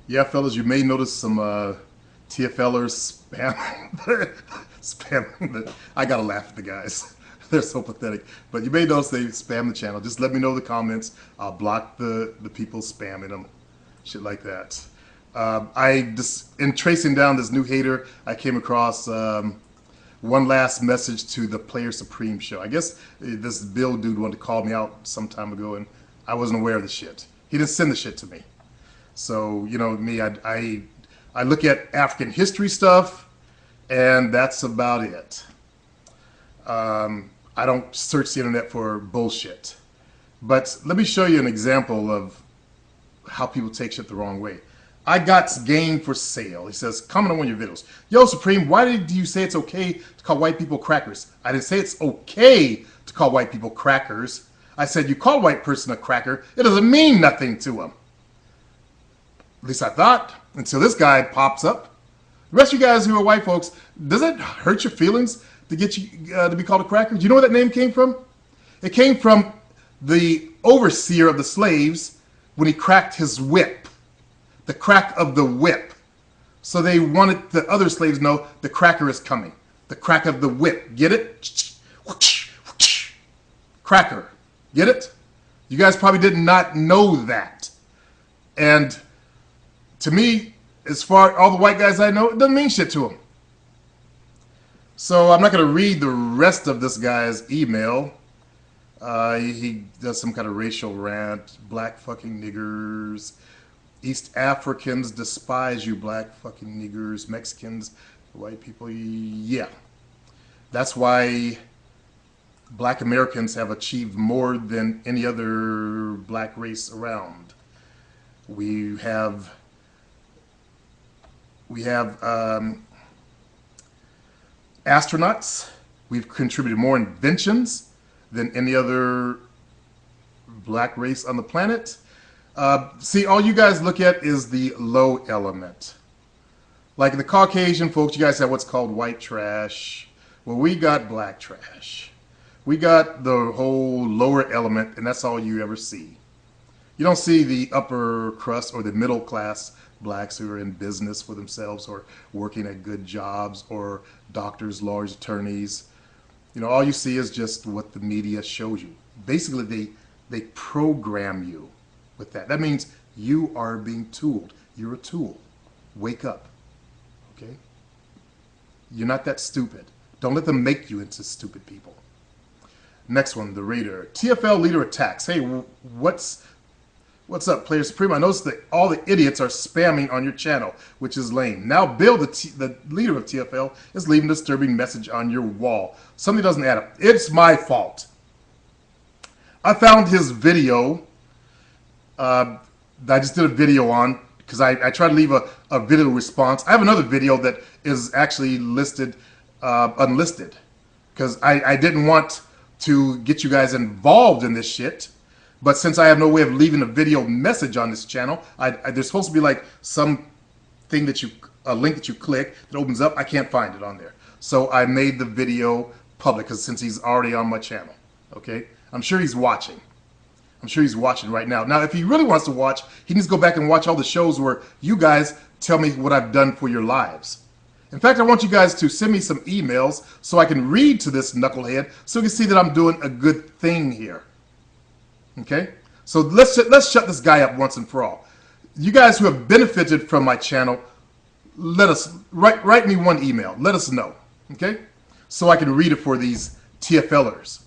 Yeah, fellas, you may notice some TFLers spamming, I gotta laugh at the guys. They're so pathetic. But you may notice they spam the channel. Just let me know in the comments. I'll block the people spamming them. Shit like that. I just, in tracing down this new hater, I came across one last message to the Player Supreme show. I guess this Bill dude wanted to call me out some time ago, and I wasn't aware of the shit. He didn't send the shit to me. So, you know me, I look at African history stuff, and that's about it. I don't search the internet for bullshit. But let me show you an example of how people take shit the wrong way. I got game for sale. He says, comment on one of your videos. Yo, Supreme, why did you say it's okay to call white people crackers? I didn't say it's okay to call white people crackers. I said you call a white person a cracker, it doesn't mean nothing to them. At least I thought, until this guy pops up. The rest of you guys who are white folks, does it hurt your feelings to get you to be called a cracker? Do you know where that name came from? It came from the overseer of the slaves when he cracked his whip. The crack of the whip. So they wanted the other slaves to know the cracker is coming. The crack of the whip. Get it? Cracker. Get it? You guys probably did not know that. And to me, as far all the white guys I know, it doesn't mean shit to them. So I'm not going to read the rest of this guy's email. He does some kind of racial rant. Black fucking niggers. East Africans despise you, black fucking niggers. Mexicans, white people, yeah. That's why black Americans have achieved more than any other black race around. We have astronauts. We've contributed more inventions than any other black race on the planet. See, all you guys look at is the low element. Like the Caucasian folks, you guys have what's called white trash. Well, we got black trash. We got the whole lower element, and that's all you ever see. You don't see the upper crust or the middle class blacks who are in business for themselves or working at good jobs or doctors, lawyers, attorneys. You know, all you see is just what the media shows you. Basically, they program you with that. That means you are being tooled. You're a tool. Wake up. Okay? You're not that stupid. Don't let them make you into stupid people. Next one, the Raider. TFL leader attacks. Hey, what's up, Player Supreme? I noticed that all the idiots are spamming on your channel, which is lame. Now Bill, the leader of TFL, is leaving a disturbing message on your wall. Something doesn't add up. It's my fault. I found his video that I just did a video on because I tried to leave a video response. I have another video that is actually listed unlisted because I didn't want to get you guys involved in this shit. But since I have no way of leaving a video message on this channel, there's supposed to be like some thing that a link that you click that opens up. I can't find it on there. So I made the video public because since he's already on my channel, okay? I'm sure he's watching. I'm sure he's watching right now. Now, if he really wants to watch, he needs to go back and watch all the shows where you guys tell me what I've done for your lives. In fact, I want you guys to send me some emails so I can read to this knucklehead so you can see that I'm doing a good thing here. Okay? So let's shut this guy up once and for all. You guys who have benefited from my channel, write me one email. Let us know. Okay? So I can read it for these TFLers.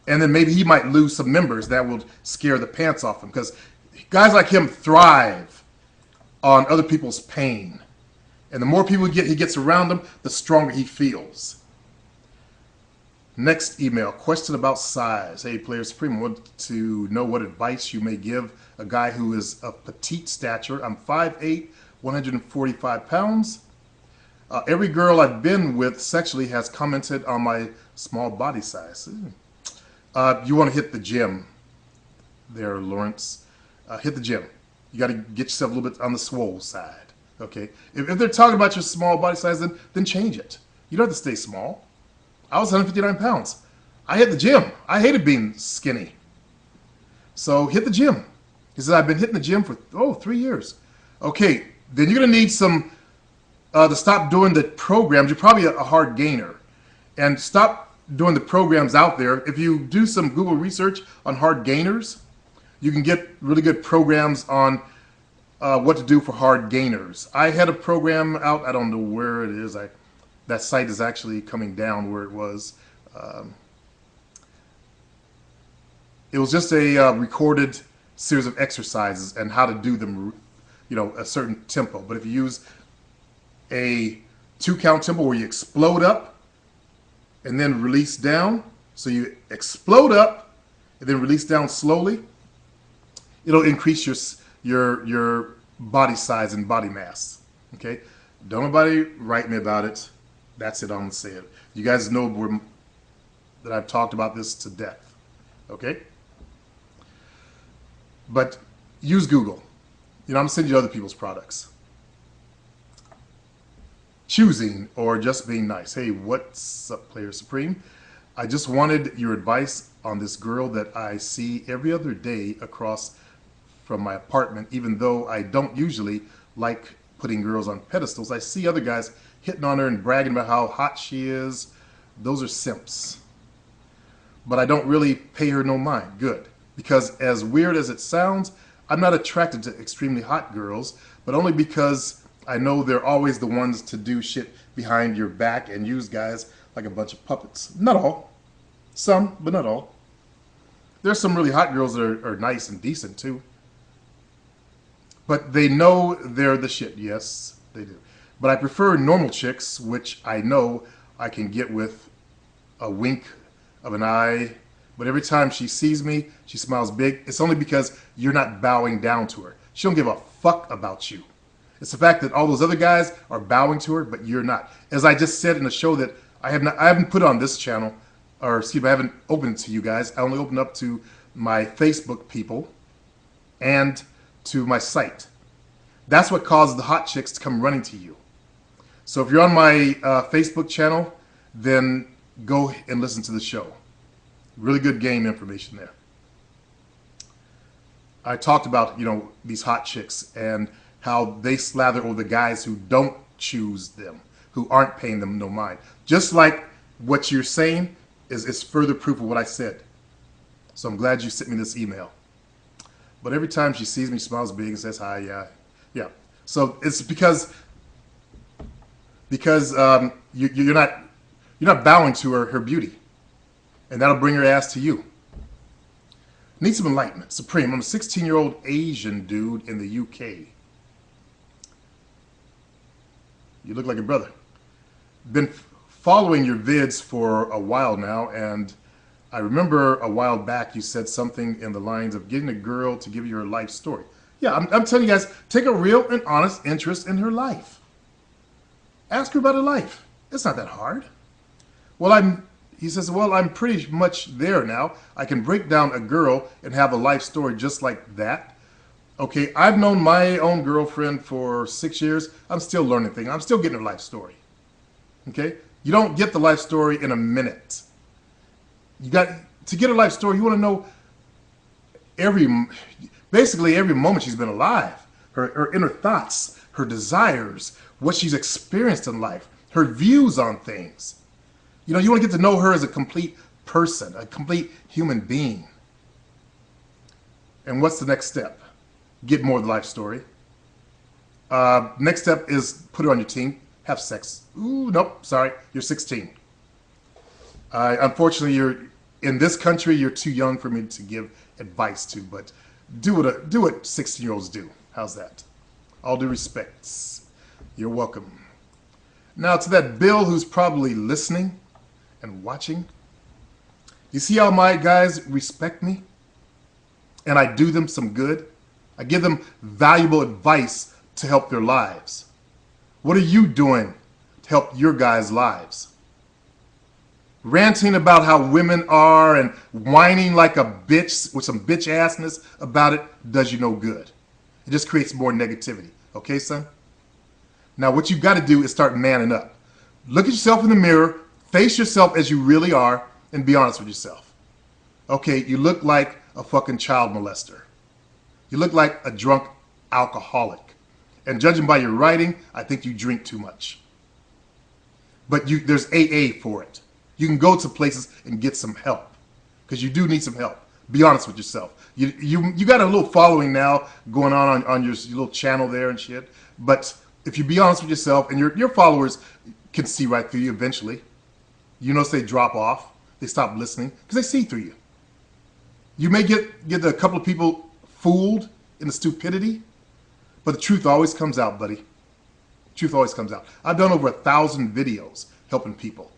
And then maybe he might lose some members. That will scare the pants off him because guys like him thrive on other people's pain. And the more people he gets around them, the stronger he feels. Next email, question about size. Hey, Player Supreme, I want to know what advice you may give a guy who is of petite stature. I'm 5'8", 145 pounds. Every girl I've been with sexually has commented on my small body size. You want to hit the gym there, Lawrence. Hit the gym. You got to get yourself a little bit on the swole side. Okay? If they're talking about your small body size, then change it. You don't have to stay small. I was 159 pounds. I hit the gym. I hated being skinny. So hit the gym. He said, I've been hitting the gym for, 3 years. Okay, then you're gonna need some to stop doing the programs. You're probably a hard gainer, and stop doing the programs out there. If you do some Google research on hard gainers, you can get really good programs on what to do for hard gainers. I had a program out. I don't know where it is. That site is actually coming down where it was. Um, it was just a recorded series of exercises and how to do them, a certain tempo. But if you use a 2 count tempo where you explode up and then release down, so you explode up and then release down slowly, it'll increase your body size and body mass. Okay, don't nobody write me about it. That's it. I'm gonna say it. You guys know that I've talked about this to death. Okay, but use Google. I'm gonna send you other people's products. Choosing or just being nice. Hey, what's up, Player Supreme? I just wanted your advice on this girl that I see every other day across from my apartment. Even though I don't usually like putting girls on pedestals, I see other guys hitting on her and bragging about how hot she is. Those are simps. But I don't really pay her no mind. Good. Because as weird as it sounds, I'm not attracted to extremely hot girls, but only because I know they're always the ones to do shit behind your back and use guys like a bunch of puppets. Not all. Some, but not all. There's some really hot girls that are nice and decent too. But they know they're the shit. Yes, they do. But I prefer normal chicks, which I know I can get with a wink of an eye. But every time she sees me, she smiles big. It's only because you're not bowing down to her. She don't give a fuck about you. It's the fact that all those other guys are bowing to her, but you're not. As I just said in the show that I haven't put on this channel, or excuse me, I haven't opened it to you guys. I only opened up to my Facebook people and to my site. That's what causes the hot chicks to come running to you. So if you're on my Facebook channel, then go and listen to the show. Really good game information there. I talked about, these hot chicks and how they slather over the guys who don't choose them, who aren't paying them no mind. Just like what you're saying is further proof of what I said. So I'm glad you sent me this email. But every time she sees me, smiles big and says hi, yeah. So it's because you're not bowing to her beauty, and that'll bring her ass to you. Need some enlightenment. Supreme, I'm a 16-year-old Asian dude in the UK. You look like a brother. Been following your vids for a while now, and I remember a while back you said something in the lines of getting a girl to give you her life story. Yeah, I'm telling you guys, take a real and honest interest in her life. Ask her about her life. It's not that hard. He says, I'm pretty much there now. I can break down a girl and have a life story just like that. Okay, I've known my own girlfriend for 6 years. I'm still learning things. I'm still getting her life story. Okay? You don't get the life story in a minute. To get a life story, you want to know basically every moment she's been alive. Her inner thoughts, her desires, what she's experienced in life, her views on things. You want to get to know her as a complete person, a complete human being. And what's the next step? Get more of the life story. Next step is put her on your team. Have sex. Ooh, nope, sorry. You're 16. Unfortunately, in this country, you're too young for me to give advice to, but do what 16-year-olds do. How's that? All due respects. You're welcome. Now to that Bill who's probably listening and watching. You see how my guys respect me? And I do them some good? I give them valuable advice to help their lives. What are you doing to help your guys' lives? Ranting about how women are and whining like a bitch with some bitch assness about it does you no good. It just creates more negativity. Okay, son? Now what you've got to do is start manning up. Look at yourself in the mirror, face yourself as you really are, and be honest with yourself. Okay, you look like a fucking child molester. You look like a drunk alcoholic. And judging by your writing, I think you drink too much. But there's AA for it. You can go to places and get some help, because you do need some help. Be honest with yourself. You got a little following now going on your little channel there and shit. But if you be honest with yourself, and your followers can see right through you eventually. You notice they drop off. They stop listening because they see through you. You may get a couple of people fooled in the stupidity, but the truth always comes out, buddy. Truth always comes out. I've done over 1,000 videos helping people.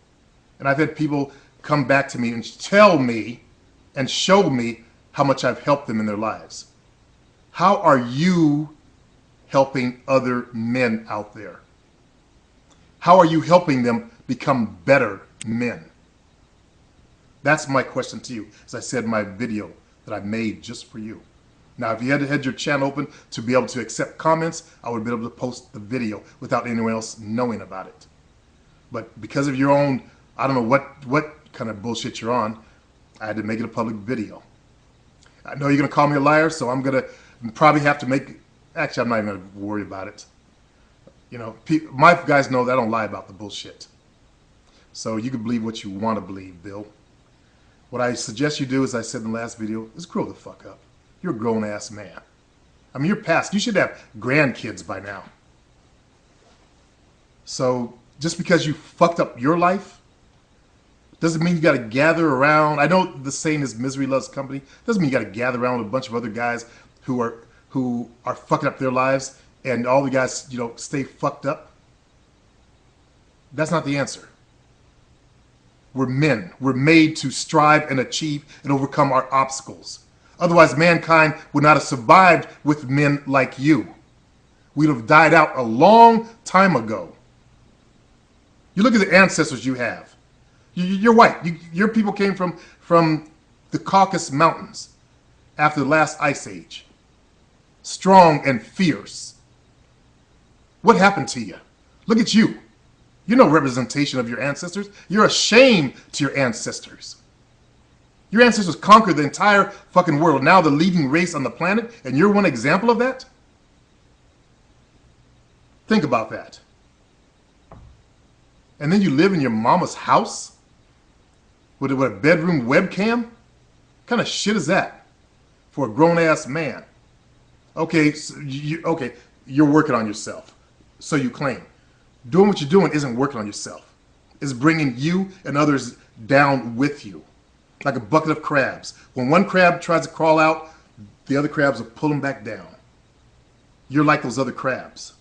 And I've had people come back to me and tell me and show me how much I've helped them in their lives. How are you helping other men out there? How are you helping them become better men? That's my question to you, as I said in my video that I made just for you. Now, if you had your channel open to be able to accept comments, I would be able to post the video without anyone else knowing about it. But because of your own, I don't know what kind of bullshit you're on, I had to make it a public video. I know you're going to call me a liar, so I'm going to probably have to make, actually, I'm not even going to worry about it. You know, my guys know that I don't lie about the bullshit. So you can believe what you want to believe, Bill. What I suggest you do, as I said in the last video, is grow the fuck up. You're a grown-ass man. I mean, you're past. You should have grandkids by now. So just because you fucked up your life doesn't mean you got to gather around. I know the saying is misery loves company. Doesn't mean you got to gather around with a bunch of other guys who are fucking up their lives and all the guys, you know, stay fucked up. That's not the answer. We're men. We're made to strive and achieve and overcome our obstacles. Otherwise, mankind would not have survived with men like you. We'd have died out a long time ago. You look at the ancestors you have. You're white. Your people came from the Caucasus Mountains after the last ice age. Strong and fierce. What happened to you? Look at you. You're no representation of your ancestors. You're a shame to your ancestors. Your ancestors conquered the entire fucking world. Now the leading race on the planet, and you're one example of that? Think about that. And then you live in your mama's house with a bedroom webcam? What kind of shit is that for a grown-ass man? Okay, so you're working on yourself, so you claim. Doing what you're doing isn't working on yourself. It's bringing you and others down with you, like a bucket of crabs. When one crab tries to crawl out, the other crabs will pull him back down. You're like those other crabs.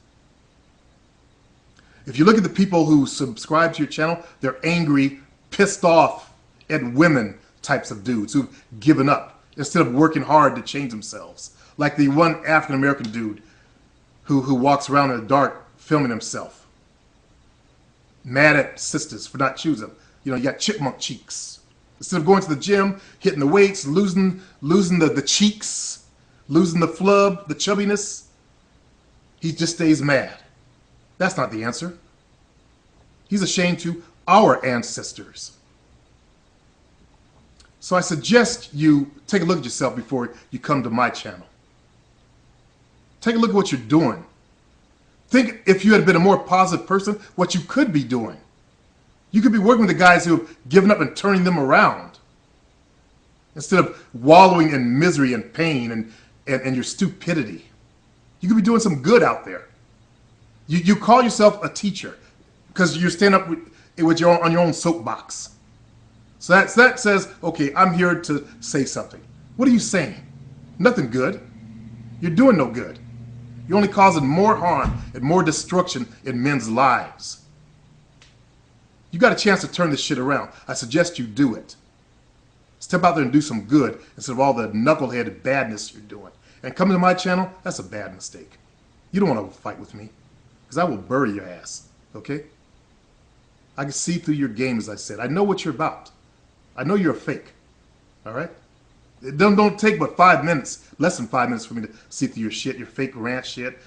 If you look at the people who subscribe to your channel, they're angry, pissed off at women types of dudes who've given up instead of working hard to change themselves. Like the one African-American dude who walks around in the dark filming himself. Mad at sisters for not choosing. You know, you got chipmunk cheeks. Instead of going to the gym, hitting the weights, losing the cheeks, losing the flub, the chubbiness, he just stays mad. That's not the answer. He's ashamed to our ancestors. So I suggest you take a look at yourself before you come to my channel. Take a look at what you're doing. Think if you had been a more positive person, what you could be doing. You could be working with the guys who have given up and turning them around. Instead of wallowing in misery and pain and your stupidity. You could be doing some good out there. You call yourself a teacher because you're standing up on your own soapbox. So that says, okay, I'm here to say something. What are you saying? Nothing good. You're doing no good. You're only causing more harm and more destruction in men's lives. You got a chance to turn this shit around. I suggest you do it. Step out there and do some good instead of all the knuckleheaded badness you're doing. And coming to my channel, that's a bad mistake. You don't want to fight with me because I will bury your ass, okay? I can see through your game, as I said. I know what you're about. I know you're a fake, all right? It don't take but 5 minutes, less than 5 minutes for me to see through your shit, your fake rant shit.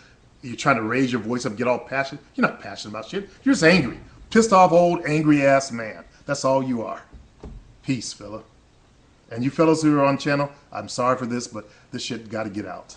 You're trying to raise your voice up, get all passionate. You're not passionate about shit. You're just angry. Pissed off old angry ass man. That's all you are. Peace, fella. And you fellas who are on channel, I'm sorry for this, but this shit got to get out.